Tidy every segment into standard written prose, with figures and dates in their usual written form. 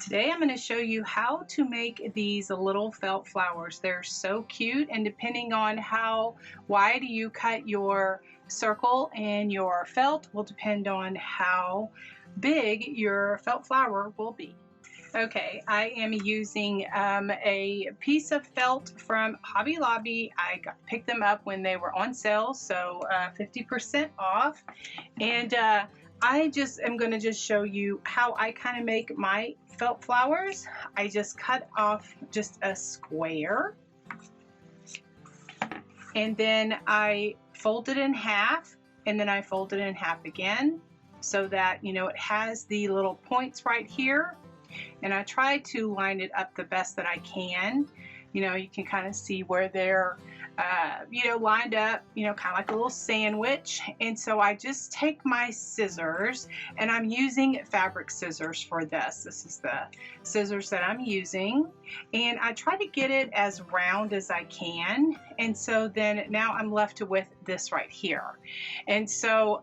Today I'm going to show you how to make these little felt flowers. They're so cute, and depending on how wide you cut your circle and your felt will depend on how big your felt flower will be. Okay, I am using a piece of felt from Hobby Lobby. I picked them up when they were on sale, so 50% off. And I just am going to just show you how I kind of make my felt flowers. I just cut off just a square, and then I fold it in half, and then I fold it in half again so that, you know, it has the little points right here. And I try to line it up the best that I can. You know, you can kind of see where they're, you know, lined up, you know, kind of like a little sandwich. And so I just take my scissors, and I'm using fabric scissors for this. This is the scissors that I'm using. And I try to get it as round as I can. And so then now I'm left with this right here. And so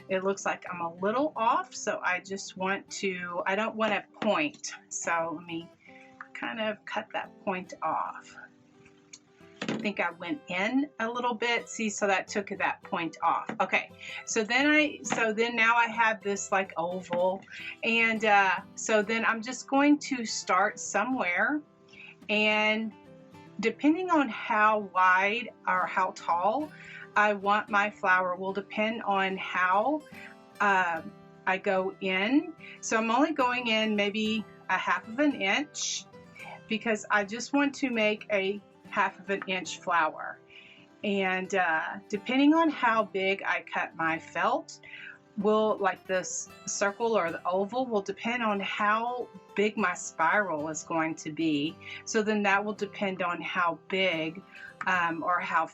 it looks like I'm a little off, so I just want to, I don't want to point. So let me kind of cut that point off. I think I went in a little bit. See, so that took that point off. Okay, so then now I have this like oval, and so then I'm just going to start somewhere, and depending on how wide or how tall I want my flower will depend on how I go in. So I'm only going in maybe a half of an inch because I just want to make a half of an inch flower. And depending on how big I cut my felt, will, like this circle or the oval, will depend on how big my spiral is going to be. So then that will depend on how big or how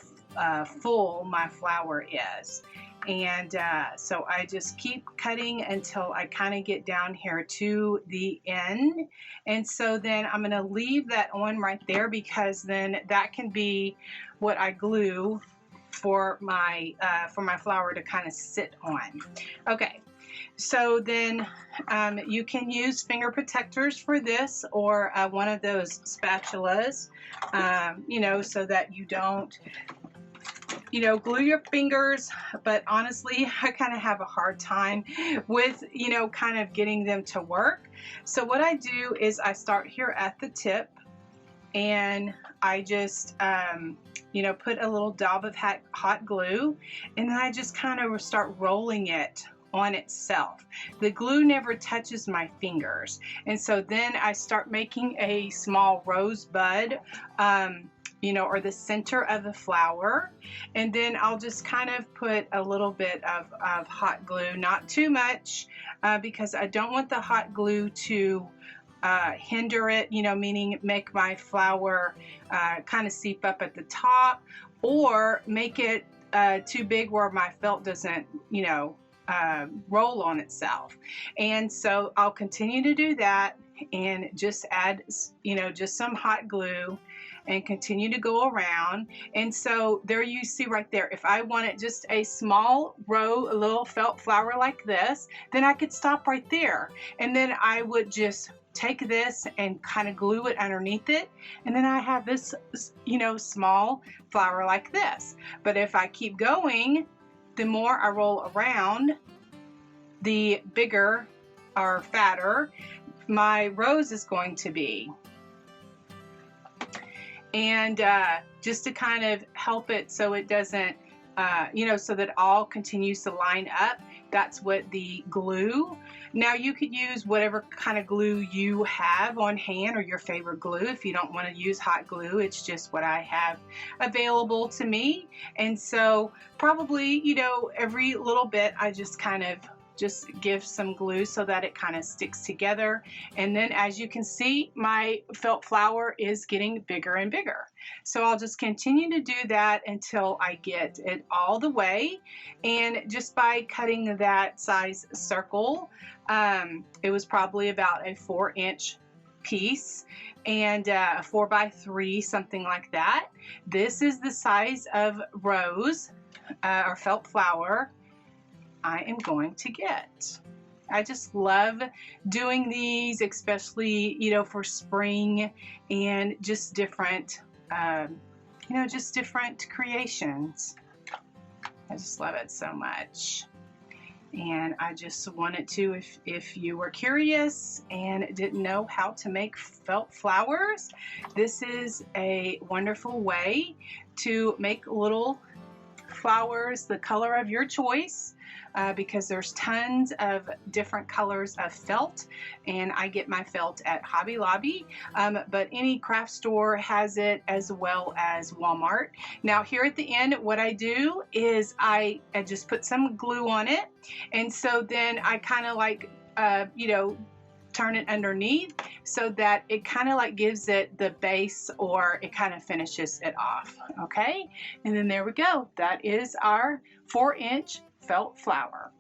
full my flower is. And so I just keep cutting until I kind of get down here to the end. And so then I'm going to leave that on right there, because then that can be what I glue for my flower to kind of sit on. Okay, so then you can use finger protectors for this, or one of those spatulas, you know, so that you don't, you know, glue your fingers. But honestly, I kind of have a hard time with, you know, kind of getting them to work. So what I do is I start here at the tip, and I just, you know, put a little dab of hot glue, and then I just kind of start rolling it on itself. The glue never touches my fingers. And so then I start making a small rosebud, you know, or the center of the flower. And then I'll just kind of put a little bit of hot glue, not too much, because I don't want the hot glue to hinder it, you know, meaning make my flower kind of seep up at the top, or make it too big where my felt doesn't, you know, roll on itself. And so I'll continue to do that, and just add, you know, just some hot glue, and continue to go around. And so there you see right there, if I wanted just a small row, a little felt flower like this, then I could stop right there, and then I would just take this and kind of glue it underneath it, and then I have this, you know, small flower like this. But if I keep going, the more I roll around, the bigger or fatter my rose is going to be. And just to kind of help it so it doesn't, you know, so that all continues to line up, that's what the glue. Now you could use whatever kind of glue you have on hand, or your favorite glue. If you don't want to use hot glue, it's just what I have available to me. And so probably, you know, every little bit I just kind of just give some glue so that it kind of sticks together. And then as you can see, my felt flower is getting bigger and bigger. So I'll just continue to do that until I get it all the way. And just by cutting that size circle, it was probably about a 4-inch piece, and 4 by 3, something like that. This is the size of rose or felt flower I am going to get. I just love doing these, especially, you know, for spring and just different, you know, just different creations. I just love it so much. And I just wanted to, if you were curious and didn't know how to make felt flowers, this is a wonderful way to make little flowers the color of your choice, because there's tons of different colors of felt, and I get my felt at Hobby Lobby, but any craft store has it, as well as Walmart. Now here at the end, what I do is I just put some glue on it, and so then I kind of like, you know, turn it underneath so that it kind of like gives it the base, or it kind of finishes it off. Okay, and then there we go. That is our 4-inch felt flower.